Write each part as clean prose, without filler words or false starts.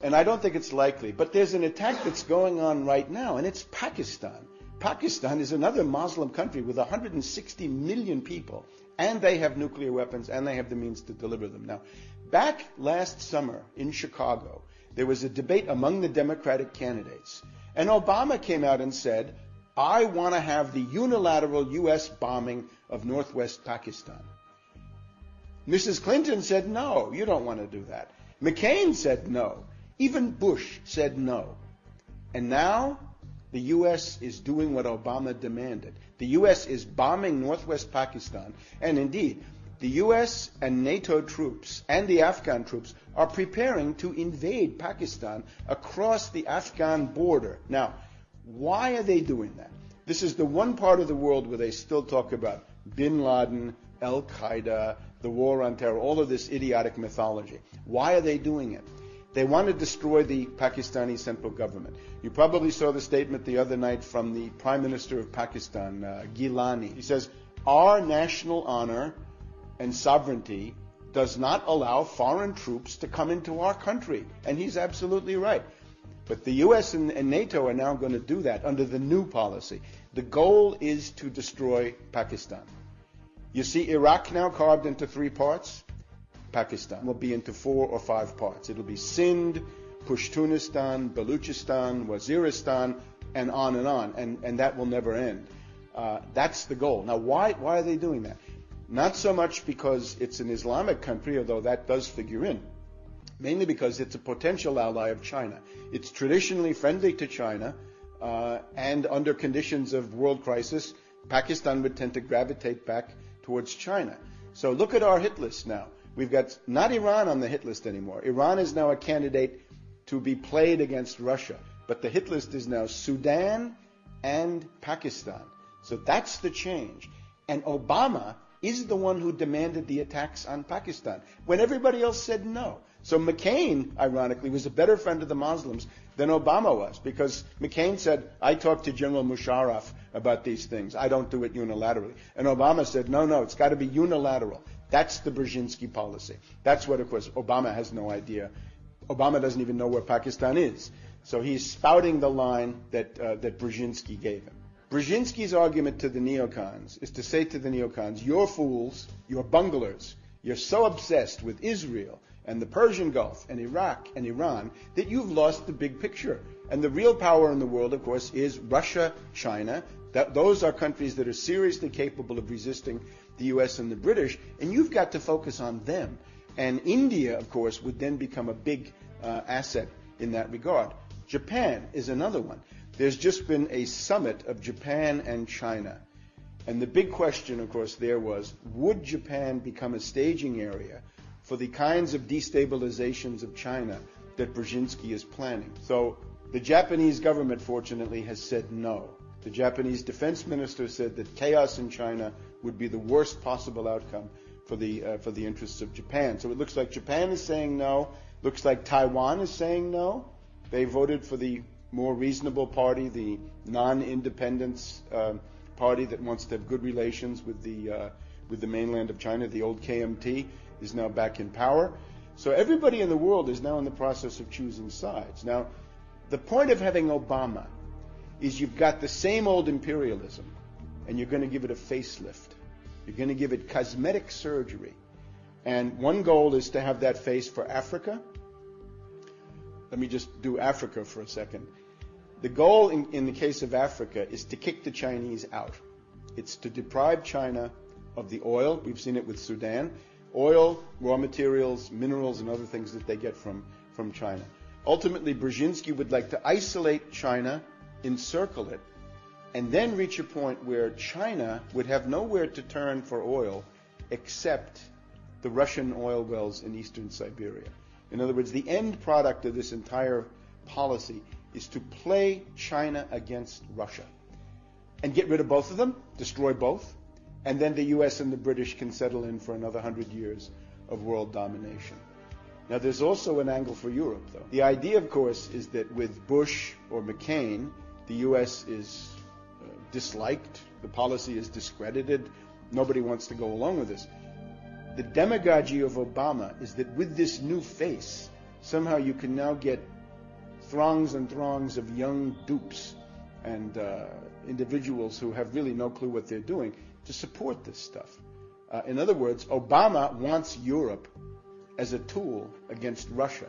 And I don't think it's likely, but there's an attack that's going on right now, and it's Pakistan. Pakistan is another Muslim country with 160 million people, and they have nuclear weapons, and they have the means to deliver them. Now, back last summer in Chicago, there was a debate among the Democratic candidates, and Obama came out and said, I want to have the unilateral U.S. bombing of northwest Pakistan. Mrs. Clinton said, no, you don't want to do that. McCain said no. Even Bush said no. And now the U.S. is doing what Obama demanded. The U.S. is bombing northwest Pakistan. And indeed, the U.S. and NATO troops and the Afghan troops are preparing to invade Pakistan across the Afghan border. Now, why are they doing that? This is the one part of the world where they still talk about bin Laden, Al-Qaeda, the war on terror, all of this idiotic mythology. Why are they doing it? They want to destroy the Pakistani central government. You probably saw the statement the other night from the Prime Minister of Pakistan, Gilani. He says, our national honor and sovereignty does not allow foreign troops to come into our country. And he's absolutely right. But the U.S. and NATO are now going to do that under the new policy. The goal is to destroy Pakistan. You see Iraq now carved into 3 parts. Pakistan will be into 4 or 5 parts. It'll be Sindh, Pashtunistan, Baluchistan, Waziristan, and on, and that will never end. That's the goal. Now, why are they doing that? Not so much because it's an Islamic country, although that does figure in. Mainly because it's a potential ally of China. It's traditionally friendly to China, and under conditions of world crisis, Pakistan would tend to gravitate back towards China. So look at our hit list now. We've got not Iran on the hit list anymore. Iran is now a candidate to be played against Russia. But the hit list is now Sudan and Pakistan. So that's the change. And Obama is the one who demanded the attacks on Pakistan when everybody else said no. So McCain, ironically, was a better friend of the Muslims than Obama was, because McCain said, I talked to General Musharraf about these things. I don't do it unilaterally. And Obama said, no, it's got to be unilateral. That's the Brzezinski policy. That's what, of course, Obama has no idea. Obama doesn't even know where Pakistan is. So he's spouting the line that Brzezinski gave him. Brzezinski's argument to the neocons is to say to the neocons, you're fools, you're bunglers, you're so obsessed with Israel and the Persian Gulf and Iraq and Iran that you've lost the big picture. And the real power in the world, of course, is Russia, China. Those are countries that are seriously capable of resisting the U.S. and the British, and you've got to focus on them. And India, of course, would then become a big asset in that regard. Japan is another one. There's just been a summit of Japan and China. And the big question, of course, there was, would Japan become a staging area for the kinds of destabilizations of China that Brzezinski is planning? So the Japanese government, fortunately, has said no. The Japanese defense minister said that chaos in China would be the worst possible outcome for the interests of Japan. So it looks like Japan is saying no. Looks like Taiwan is saying no. They voted for the more reasonable party, the non-independence party that wants to have good relations with the mainland of China. The old KMT is now back in power. So everybody in the world is now in the process of choosing sides. Now, the point of having Obama is you've got the same old imperialism, and you're going to give it a facelift. You're going to give it cosmetic surgery. And one goal is to have that face for Africa. Let me just do Africa for a second. The goal in the case of Africa is to kick the Chinese out. It's to deprive China of the oil. We've seen it with Sudan. Oil, raw materials, minerals, and other things that they get from China. Ultimately, Brzezinski would like to isolate China, encircle it, and then reach a point where China would have nowhere to turn for oil except the Russian oil wells in eastern Siberia. In other words, the end product of this entire policy is to play China against Russia and get rid of both of them, destroy both, and then the U.S. and the British can settle in for another 100 years of world domination. Now, there's also an angle for Europe, though. The idea, of course, is that with Bush or McCain, the U.S. is disliked, the policy is discredited, nobody wants to go along with this. The demagogy of Obama is that with this new face, somehow you can now get throngs and throngs of young dupes and individuals who have really no clue what they're doing to support this stuff. In other words, Obama wants Europe as a tool against Russia.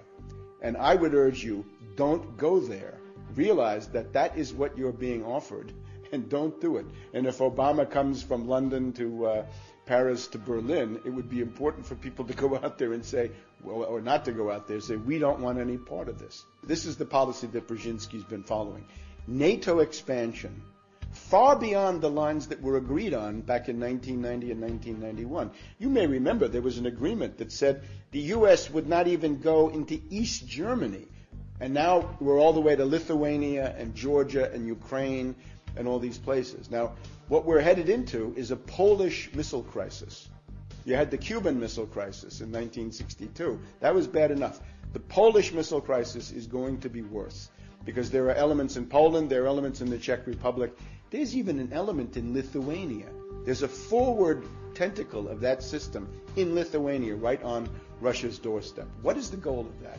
And I would urge you, don't go there. Realize that that is what you're being offered, and don't do it. And if Obama comes from London to Paris to Berlin, it would be important for people to go out there and say, well, or not to go out there, say, we don't want any part of this. This is the policy that Brzezinski's been following. NATO expansion, far beyond the lines that were agreed on back in 1990 and 1991. You may remember there was an agreement that said the U.S. would not even go into East Germany. And now we're all the way to Lithuania and Georgia and Ukraine and all these places. Now, what we're headed into is a Polish missile crisis. You had the Cuban Missile Crisis in 1962. That was bad enough. The Polish missile crisis is going to be worse because there are elements in Poland, there are elements in the Czech Republic. There's even an element in Lithuania. There's a forward tentacle of that system in Lithuania, right on Russia's doorstep. What is the goal of that?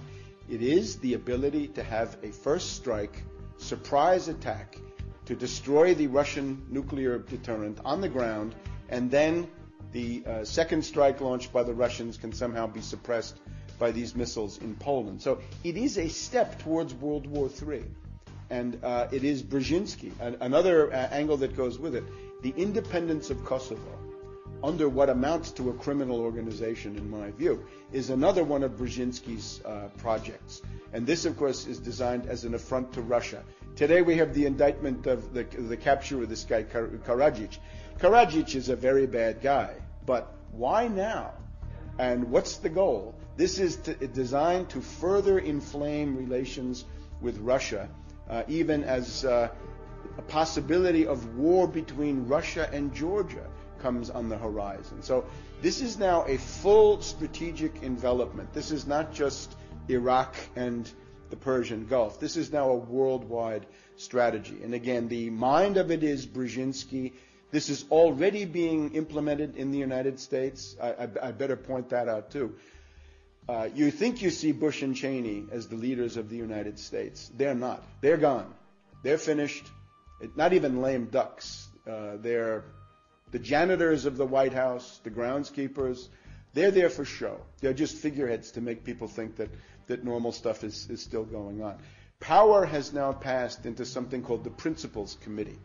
It is the ability to have a first strike, surprise attack, to destroy the Russian nuclear deterrent on the ground, and then the second strike launched by the Russians can somehow be suppressed by these missiles in Poland. So it is a step towards World War III. And it is Brzezinski, another angle that goes with it. The independence of Kosovo, under what amounts to a criminal organization, in my view, is another one of Brzezinski's projects. And this, of course, is designed as an affront to Russia. Today we have the indictment of the capture of this guy, Karadzic. Karadzic is a very bad guy, but why now? And what's the goal? This is designed to further inflame relations with Russia, even as a possibility of war between Russia and Georgia comes on the horizon. So this is now a full strategic envelopment. This is not just Iraq and the Persian Gulf. This is now a worldwide strategy. And again, the mind of it is Brzezinski. This is already being implemented in the United States. I better point that out too. You think you see Bush and Cheney as the leaders of the United States. They're not. They're gone. They're finished. Not even lame ducks. They're the janitors of the White House, the groundskeepers. They're there for show. They're just figureheads to make people think that normal stuff is still going on. Power has now passed into something called the Principals Committee.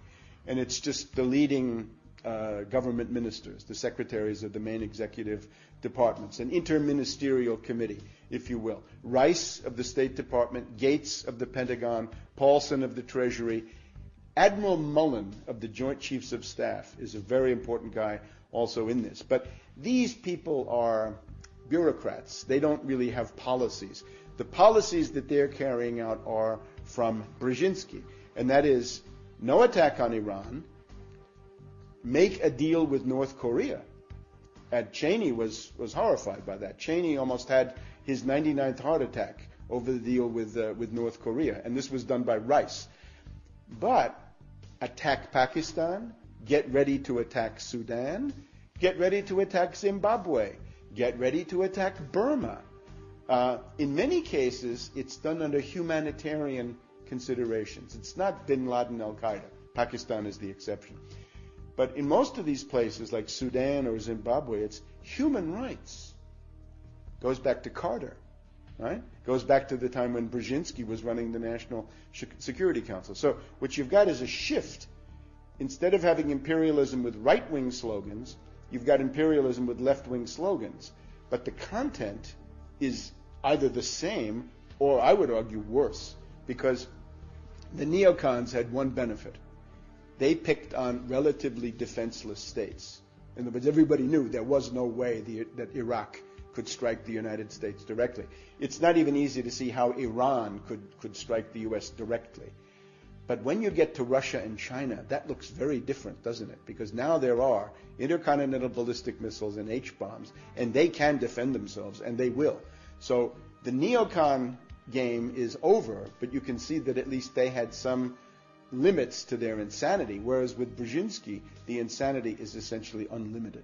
And it's just the leading government ministers, the secretaries of the main executive departments, an interministerial committee, if you will. Rice of the State Department, Gates of the Pentagon, Paulson of the Treasury. Admiral Mullen of the Joint Chiefs of Staff is a very important guy also in this. But these people are bureaucrats. They don't really have policies. The policies that they're carrying out are from Brzezinski, and that is no attack on Iran, make a deal with North Korea. And Cheney was horrified by that. Cheney almost had his 99th heart attack over the deal with North Korea, and this was done by Rice. But attack Pakistan, get ready to attack Sudan, get ready to attack Zimbabwe, get ready to attack Burma. In many cases, it's done under humanitarian considerations. It's not bin Laden al-Qaeda. Pakistan is the exception. But in most of these places, like Sudan or Zimbabwe, it's human rights. Goes back to Carter, right? Goes back to the time when Brzezinski was running the National Security Council. So what you've got is a shift. Instead of having imperialism with right-wing slogans, you've got imperialism with left-wing slogans. But the content is either the same or, I would argue, worse. Because the neocons had one benefit. They picked on relatively defenseless states. In other words, everybody knew there was no way that Iraq could strike the United States directly. It's not even easy to see how Iran could strike the U.S. directly. But when you get to Russia and China, that looks very different, doesn't it? Because now there are intercontinental ballistic missiles and H-bombs, and they can defend themselves, and they will. So the neocon game is over, but you can see that at least they had some limits to their insanity, whereas with Brzezinski, the insanity is essentially unlimited.